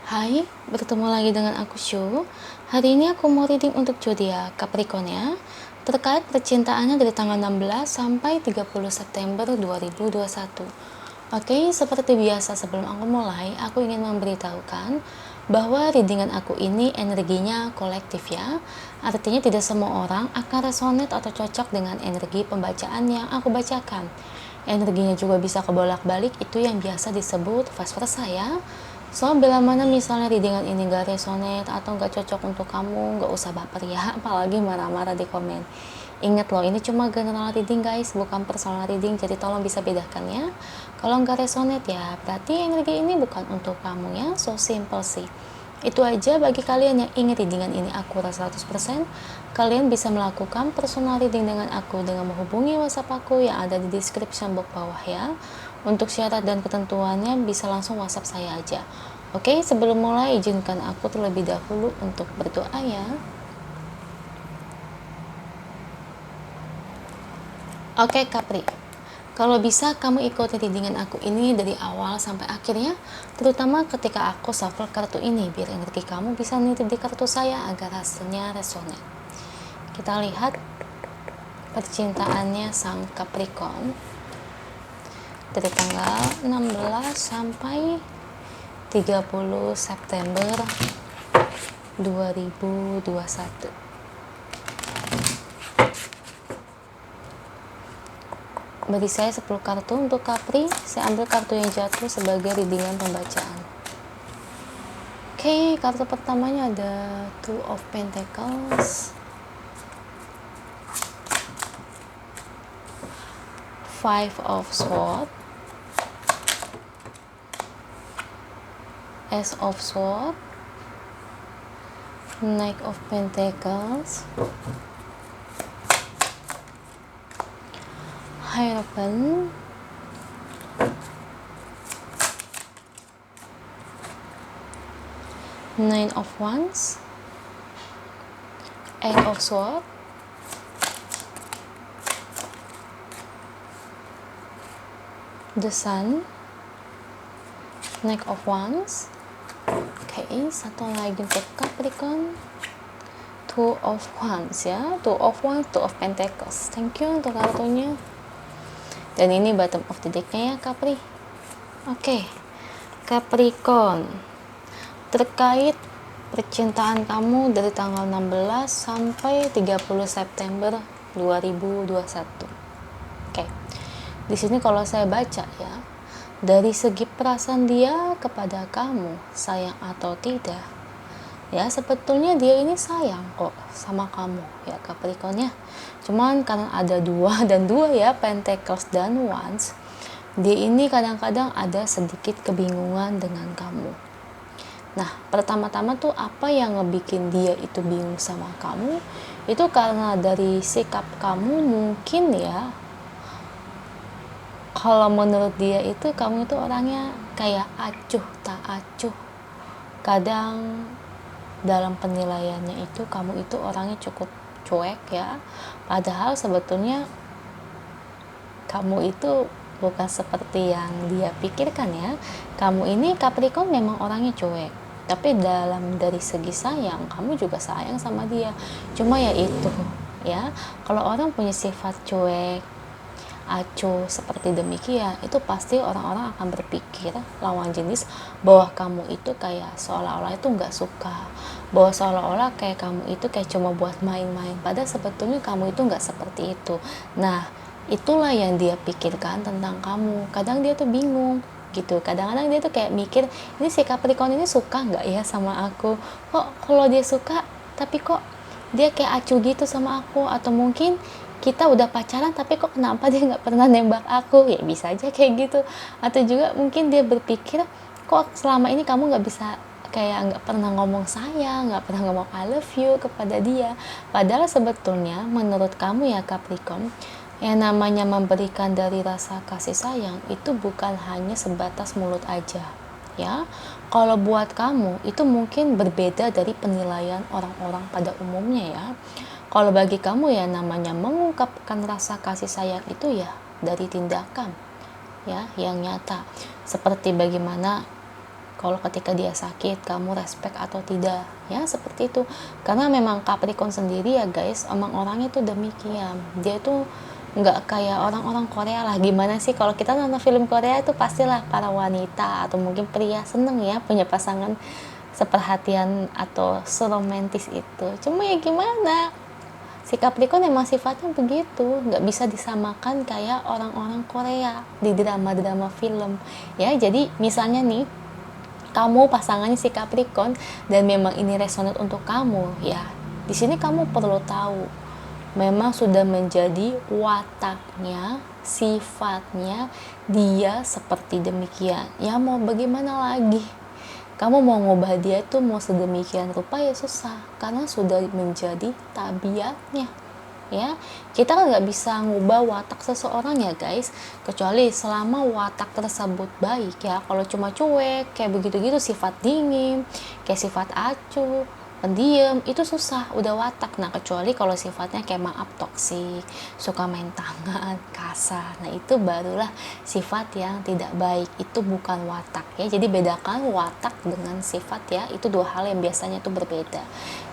Hai, bertemu lagi dengan aku Shu. Hari ini aku mau reading untuk zodiak Capricorn ya, terkait percintaannya dari tanggal 16 sampai 30 September 2021. Oke, seperti biasa sebelum aku mulai, aku ingin memberitahukan bahwa readingan aku ini energinya kolektif ya. Artinya tidak semua orang akan resonate atau cocok dengan energi pembacaan yang aku bacakan. Energinya juga bisa kebolak-balik, itu yang biasa disebut vice versa ya. So, bila mana misalnya readingan ini gak resonate atau gak cocok untuk kamu, gak usah baper ya, apalagi marah-marah di komen. Ingat loh, ini cuma general reading guys, bukan personal reading, jadi tolong bisa bedakan ya. Kalau gak resonate ya, berarti energi ini bukan untuk kamu ya, so simple sih. Itu aja bagi kalian yang ingin readingan ini akurat 100%, kalian bisa melakukan personal reading dengan aku dengan menghubungi WhatsApp aku yang ada di description box bawah ya. Untuk syarat dan ketentuannya bisa langsung WhatsApp saya aja. Oke, sebelum mulai izinkan aku terlebih dahulu untuk berdoa ya. Oke Capri, kalau bisa kamu ikuti readingan aku ini dari awal sampai akhirnya, terutama ketika aku shuffle kartu ini biar energi kamu bisa nitip di kartu saya agar hasilnya resonate. Kita lihat percintaannya sang Capricorn dari tanggal 16 sampai 30 September 2021. Bagi saya 10 kartu untuk Capri, saya ambil kartu yang jatuh sebagai readingan pembacaan. Oke, kartu pertamanya ada Two of Pentacles, Five of Swords, Ace of Swords, Knight of Pentacles, Hierophant, Nine of Wands, Eight of Swords, The Sun, Knight of Wands. Oke, satu lagi untuk Capricorn, Two of Wands ya, Two of Wands, Two of Pentacles. Thank you untuk kartunya. Dan ini bottom of the deck-nya ya Capri. Oke, Capricorn, terkait percintaan kamu dari tanggal 16 sampai 30 September 2021. Oke. Di sini kalau saya baca ya, dari segi perasaan dia kepada kamu, sayang atau tidak, ya sebetulnya dia ini sayang kok sama kamu ya Capricorn ya. Cuman karena ada dua dan dua ya, Pentacles dan Wands, dia ini kadang-kadang ada sedikit kebingungan dengan kamu. Nah, pertama-tama tuh apa yang ngebikin dia itu bingung sama kamu, itu karena dari sikap kamu mungkin ya, kalau menurut dia itu kamu itu orangnya kayak acuh tak acuh. Kadang dalam penilaiannya itu kamu itu orangnya cukup cuek ya, padahal sebetulnya kamu itu bukan seperti yang dia pikirkan ya. Kamu ini Capricorn memang orangnya cuek, tapi dari segi sayang kamu juga sayang sama dia. Cuma ya itu ya, kalau orang punya sifat cuek, acuh seperti demikian, itu pasti orang-orang akan berpikir lawan jenis bahwa kamu itu kayak seolah-olah itu nggak suka, bahwa seolah-olah kayak kamu itu kayak cuma buat main-main, padahal sebetulnya kamu itu nggak seperti itu. Nah, itulah yang dia pikirkan tentang kamu. Kadang dia tuh bingung gitu, kadang-kadang dia tuh kayak mikir, ini si Capricorn ini suka nggak ya sama aku, kok kalau dia suka tapi kok dia kayak acuh gitu sama aku, atau mungkin kita udah pacaran tapi kok kenapa dia nggak pernah nembak aku, ya bisa aja kayak gitu. Atau juga mungkin dia berpikir, kok selama ini kamu nggak bisa kayak nggak pernah ngomong sayang, nggak pernah ngomong I love you kepada dia. Padahal sebetulnya menurut kamu ya Capricorn, yang namanya memberikan dari rasa kasih sayang itu bukan hanya sebatas mulut aja ya. Kalau buat kamu itu mungkin berbeda dari penilaian orang-orang pada umumnya ya. Kalau bagi kamu ya namanya mengungkapkan rasa kasih sayang itu ya dari tindakan ya yang nyata, seperti bagaimana kalau ketika dia sakit kamu respect atau tidak, ya seperti itu. Karena memang Capricorn sendiri ya guys, emang orangnya tuh demikian, dia tuh nggak kayak orang-orang Korea lah. Gimana sih kalau kita nonton film Korea itu pastilah para wanita atau mungkin pria seneng ya punya pasangan seperhatian atau seromantis itu. Cuma ya gimana, si Capricorn emang sifatnya begitu, nggak bisa disamakan kayak orang-orang Korea di drama-drama film ya. Jadi misalnya nih, kamu pasangannya si Capricorn dan memang ini resonate untuk kamu ya, di sini kamu perlu tahu memang sudah menjadi wataknya, sifatnya dia seperti demikian ya. Mau bagaimana lagi, kamu mau ngubah dia tuh mau sedemikian rupa ya susah, karena sudah menjadi tabiatnya ya. Kita kan nggak bisa ngubah watak seseorang ya guys, kecuali selama watak tersebut baik ya. Kalau cuma cuek kayak begitu-gitu, sifat dingin kayak sifat acuh, pendiam, itu susah udah watak. Nah kecuali kalau sifatnya kayak maaf toksik, suka main tangan, kasar, nah itu barulah sifat yang tidak baik, itu bukan watak ya. Jadi bedakan watak dengan sifat ya, itu dua hal yang biasanya itu berbeda.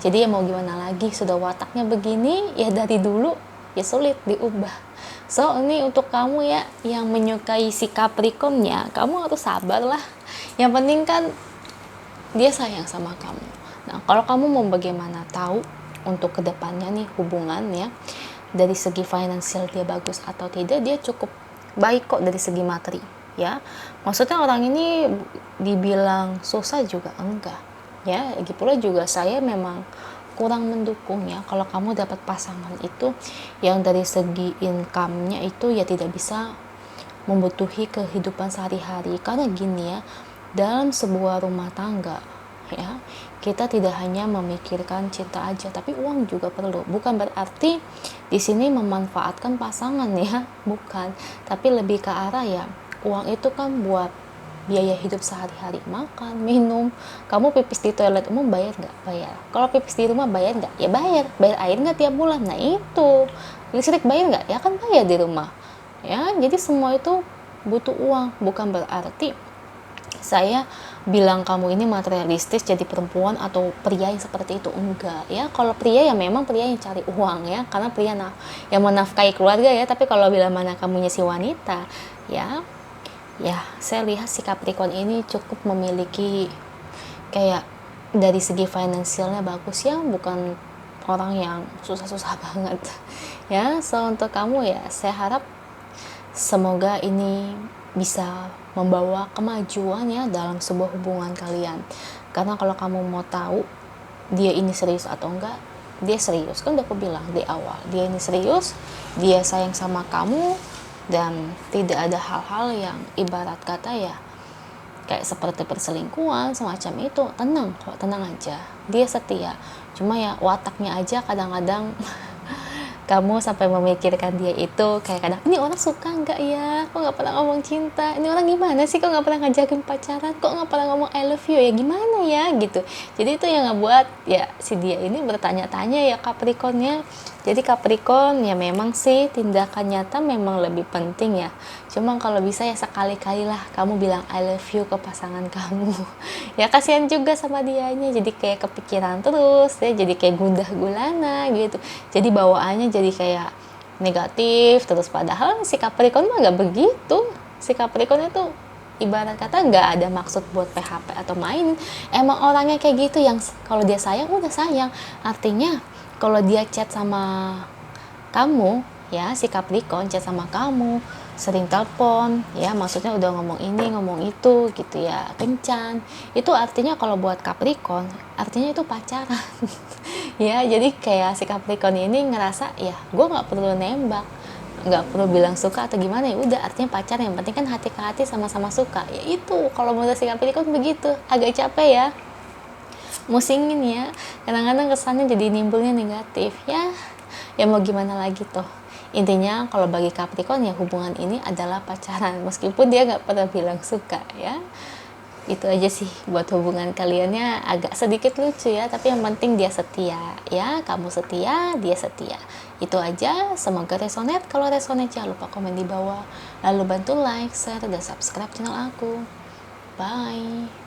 Jadi ya mau gimana lagi, sudah wataknya begini ya dari dulu ya sulit diubah. So ini untuk kamu ya yang menyukai si Capricorn-nya, kamu harus sabar lah. Yang penting kan dia sayang sama kamu. Nah, kalau kamu mau bagaimana tahu untuk kedepannya nih hubungannya, dari segi finansial dia bagus atau tidak, dia cukup baik kok dari segi materi ya. Maksudnya orang ini dibilang susah juga enggak ya. Lagi pula juga saya memang kurang mendukung ya kalau kamu dapat pasangan itu yang dari segi income-nya itu ya tidak bisa membutuhi kehidupan sehari-hari. Karena gini ya, dalam sebuah rumah tangga ya, kita tidak hanya memikirkan cinta aja, tapi uang juga perlu. Bukan berarti di sini memanfaatkan pasangan ya, bukan. Tapi lebih ke arah ya, uang itu kan buat biaya hidup sehari-hari, makan, minum. Kamu pipis di toilet umum bayar nggak? Bayar. Kalau pipis di rumah bayar nggak? Ya bayar. Bayar air nggak tiap bulan? Nah itu. Listrik bayar nggak? Ya kan bayar di rumah. Ya, jadi semua itu butuh uang. Bukan berarti saya bilang kamu ini materialistis jadi perempuan atau pria yang seperti itu, enggak ya. Kalau pria ya memang pria yang cari uang ya, karena pria yang menafkahi keluarga ya. Tapi kalau bila mana kamunya si wanita ya, saya lihat si Capricorn ini cukup memiliki kayak dari segi finansialnya bagus ya, bukan orang yang susah-susah banget ya. So untuk kamu ya, saya harap semoga ini bisa membawa kemajuan ya dalam sebuah hubungan kalian. Karena kalau kamu mau tahu dia ini serius atau enggak, dia serius. Kan udah aku bilang di awal, dia ini serius, dia sayang sama kamu, dan tidak ada hal-hal yang ibarat kata ya kayak seperti perselingkuhan semacam itu. Tenang kok, tenang aja, dia setia. Cuma ya wataknya aja kadang-kadang kamu sampai memikirkan dia itu kayak kadang, ini orang suka nggak ya, kok nggak pernah ngomong cinta, ini orang gimana sih, kok nggak pernah ngajakin pacaran, kok nggak pernah ngomong I love you ya, gimana ya gitu. Jadi itu yang ngebuat ya si dia ini bertanya-tanya ya Capricornnya. Jadi Capricorn ya memang sih tindakan nyata memang lebih penting ya. Cuma kalau bisa ya sekali-kali lah kamu bilang I love you ke pasangan kamu. Ya kasihan juga sama dianya, jadi kayak kepikiran terus ya, jadi kayak gundah gulana gitu. Jadi bawaannya jadi kayak negatif terus, padahal si Capricorn mah gak begitu. Si Capricorn itu ibarat kata nggak ada maksud buat PHP atau main. Emang orangnya kayak gitu, yang kalau dia sayang udah sayang. Artinya kalau dia chat sama kamu ya, si Capricorn chat sama kamu, sering telepon ya, maksudnya udah ngomong ini ngomong itu gitu ya, kencan, itu artinya kalau buat Capricorn artinya itu pacaran. Ya jadi kayak si Capricorn ini ngerasa ya gue nggak perlu nembak, nggak perlu bilang suka atau gimana, ya udah artinya pacaran, yang penting kan hati ke hati sama-sama suka. Ya itu kalau menurut si Capricorn begitu. Agak capek ya, musingin ya, kadang-kadang kesannya jadi nimbulnya negatif ya. Ya mau gimana lagi toh, intinya kalau bagi Capricorn ya hubungan ini adalah pacaran meskipun dia nggak pernah bilang suka ya. Itu aja sih buat hubungan kaliannya, agak sedikit lucu ya, tapi yang penting dia setia ya, kamu setia, dia setia. Itu aja, semoga resonate. Kalau resonate jangan lupa komen di bawah, lalu bantu like, share, dan subscribe channel aku. Bye.